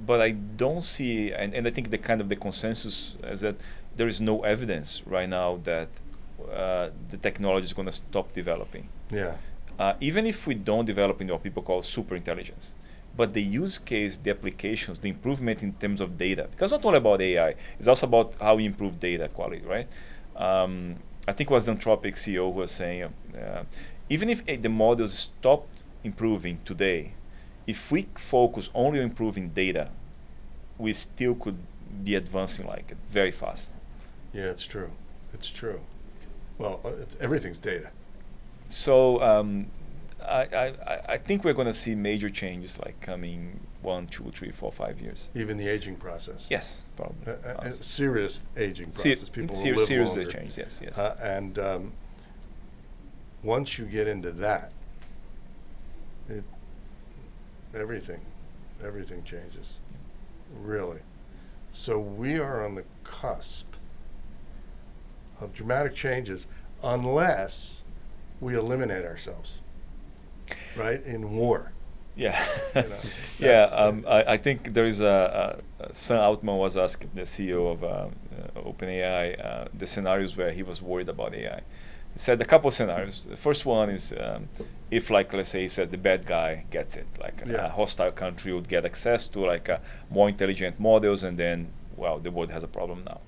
I don't see, and I think the consensus is that there is no evidence right now that the technology is going to stop developing. Yeah. Even if we don't develop in what people call super intelligence, but the use case, the applications, the improvement in terms of data, because it's not all about AI, it's also about how we improve data quality, right? I think it was the Anthropic CEO who was saying, even if the models stopped improving today, if we focus only on improving data, we still could be advancing like very fast. Yeah, it's true. It's true. Well, everything's data. So I think we're going to see major changes like coming 1, 2, 3, 4, 5 years. Even the aging process. Yes, probably. Serious aging process. People will live serious longer. change. Yes, yes. And once you get into that, everything changes. Really. So we are on the cusp of dramatic changes unless we eliminate ourselves, right? In war. Yeah. You know, Yeah. I think there is Sam Altman was asked, the CEO of OpenAI, the scenarios where he was worried about AI. He said a couple of scenarios. The first one is if, like, let's say, he said the bad guy gets it, like a hostile country would get access to like more intelligent models, and then, well, the world has a problem now.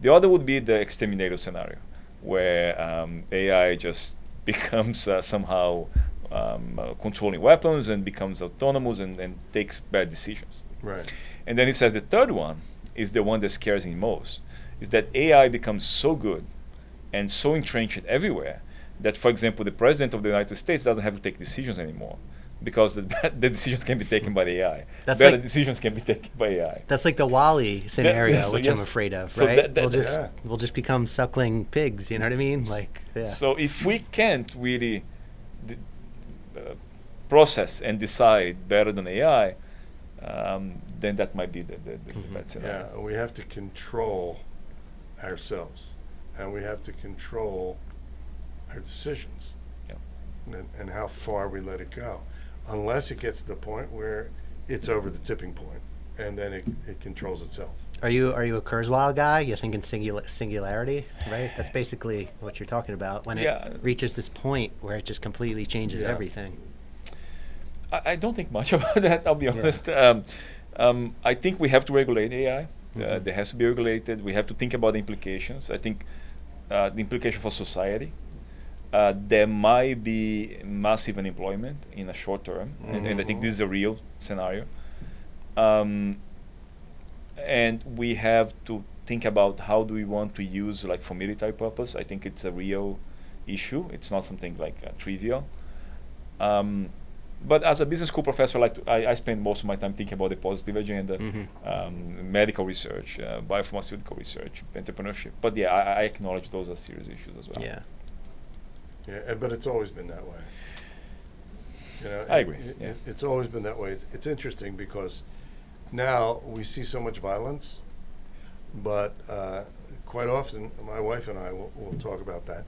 The other would be the exterminator scenario, where AI just becomes somehow controlling weapons and becomes autonomous and takes bad decisions. Right. And then he says the third one is the one that scares him most, is that AI becomes so good and so entrenched everywhere that, for example, the president of the United States doesn't have to take decisions anymore because the decisions can be taken by the AI. Better decisions can be taken by AI. That's like the Wall-E scenario, So which yes. I'm afraid of, So right? that- We'll just become suckling pigs, you know what I mean? Like, yeah. So if we can't really process and decide better than AI, then that might be the bad scenario. Yeah, we have to control ourselves, and we have to control our decisions, and how far we let it go, unless it gets to the point where it's over the tipping point, and then it controls itself. Are you a Kurzweil guy? You're thinking singularity, right? That's basically what you're talking about when it reaches this point where it just completely changes everything. I don't think much about that, I'll be honest. I think we have to regulate AI. There has to be regulated. We have to think about the implications. I think the implication for society. There might be massive unemployment in the short term, and I think this is a real scenario. And we have to think about how do we want to use, like, for military purpose. I think it's a real issue. It's not something like trivial. But as a business school professor, I spend most of my time thinking about the positive agenda, medical research, biopharmaceutical research, entrepreneurship. But yeah, I acknowledge those are serious issues as well. Yeah. Yeah, but it's always been that way. You know, I agree. It's always been that way. It's interesting because now we see so much violence, but quite often my wife and I will talk about that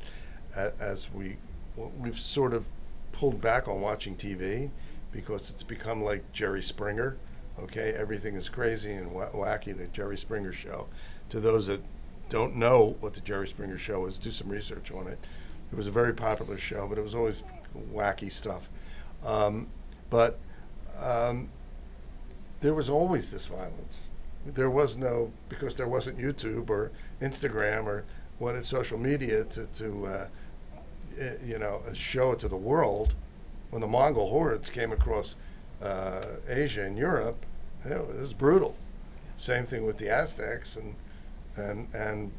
as we've sort of pulled back on watching TV because it's become like Jerry Springer. Okay, everything is crazy and wacky, the Jerry Springer show. To those that don't know what the Jerry Springer show is, do some research on it. It was a very popular show, but it was always wacky stuff. But there was always this violence. There was no, because there wasn't YouTube or Instagram or what is social media to show it to the world. When the Mongol hordes came across Asia and Europe, it was brutal. Same thing with the Aztecs and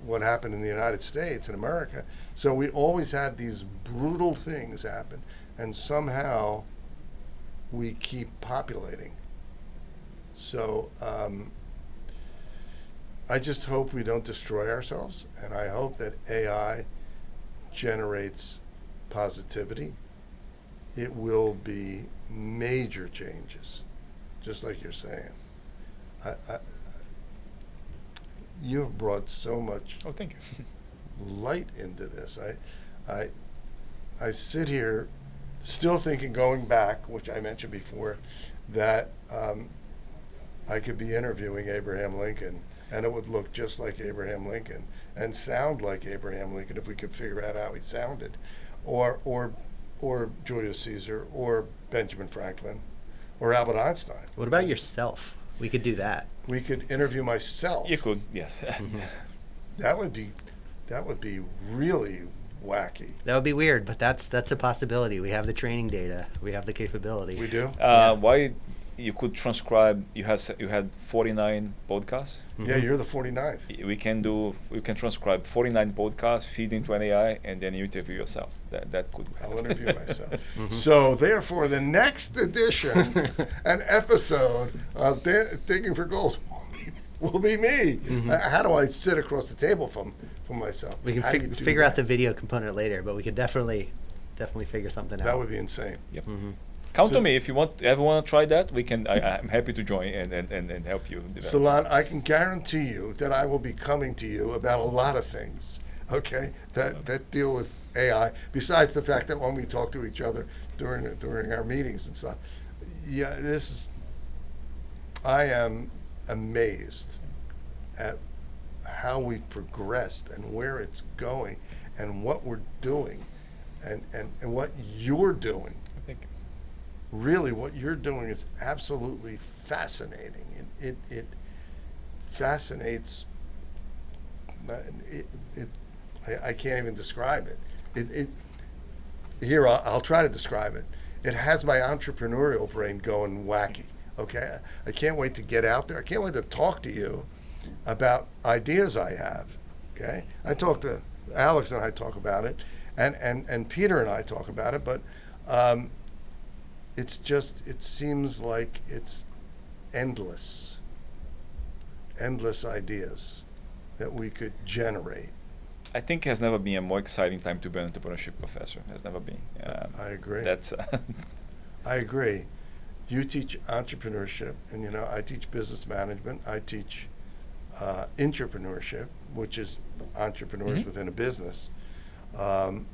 what happened in the United States and America. So we always had these brutal things happen, and somehow we keep populating. So I just hope we don't destroy ourselves, and I hope that AI generates positivity. It will be major changes, just like you're saying. You have brought so much Thank you. light into this. I sit here still thinking, going back, which I mentioned before, that I could be interviewing Abraham Lincoln and it would look just like Abraham Lincoln and sound like Abraham Lincoln if we could figure out how he sounded, or Julius Caesar, or Benjamin Franklin, or Albert Einstein. What about yourself? We could do that. We could interview myself. You could, yes. That would be really wacky. That would be weird, but that's a possibility. We have the training data. We have the capability. We do? Why you could transcribe. You had 49 podcasts. Yeah, you're the 49th. We can transcribe 49 podcasts, feed into an AI, and then you interview yourself. That could I'll happen. interview myself. So therefore, the next edition, an episode of Digging for Gold will be me. How do I sit across the table from myself? We can How do you do figure out that? the video component later, but we could definitely figure something out. That would be insane. Yep. Mm-hmm. Count So- on me if you ever want to try that. We can. I'm happy to join and help you develop. Solon, I can guarantee you that I will be coming to you about a lot of things, okay, that deal with AI, besides the fact that when we talk to each other during our meetings and stuff. Yeah, I am amazed at how we've progressed and where it's going and what we're doing and what you're doing. Thank you. Really, what you're doing is absolutely fascinating. It fascinates. I can't even describe it. Here, I'll try to describe it. It has my entrepreneurial brain going wacky. Okay, I can't wait to get out there. I can't wait to talk to you about ideas I have. Okay, I talk to Alex and I talk about it, and Peter and I talk about it, but. It seems like it's endless ideas that we could generate. I think it has never been a more exciting time to be an entrepreneurship professor. It has never been. I agree. That's I agree. You teach entrepreneurship, and I teach business management. I teach intrapreneurship, which is entrepreneurs within a business, and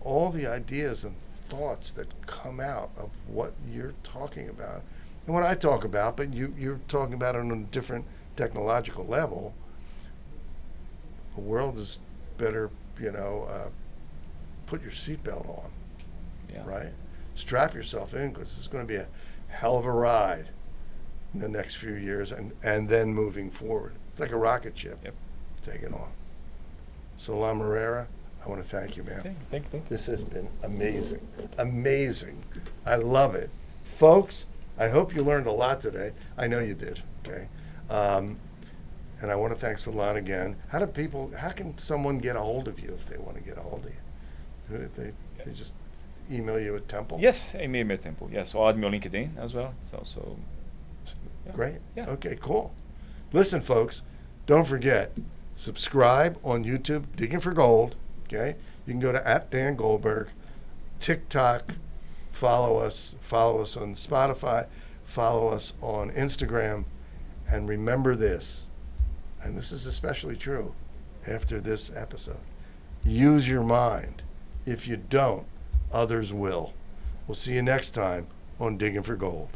all the ideas and thoughts that come out of what you're talking about and what I talk about, but you're talking about it on a different technological level. The world is better, put your seatbelt on, yeah. right? Strap yourself in, because it's going to be a hell of a ride in the next few years and then moving forward. It's like a rocket ship taking off. Solon Moreira, I want to thank you, man. Thank you. This has been amazing. Amazing. I love it. Folks, I hope you learned a lot today. I know you did, okay? And I want to thank Solon again. How can someone get a hold of you if they want to get a hold of you? They just email you at Temple? Yes, email me at Temple. Yes, or add me on LinkedIn as well. It's also Great. Yeah. Okay, cool. Listen, folks, don't forget, subscribe on YouTube, Digging for Gold. Okay, you can go to @Dan Goldberg, TikTok, follow us on Spotify, follow us on Instagram, and remember this, and this is especially true after this episode, use your mind. If you don't, others will. We'll see you next time on Digging for Gold.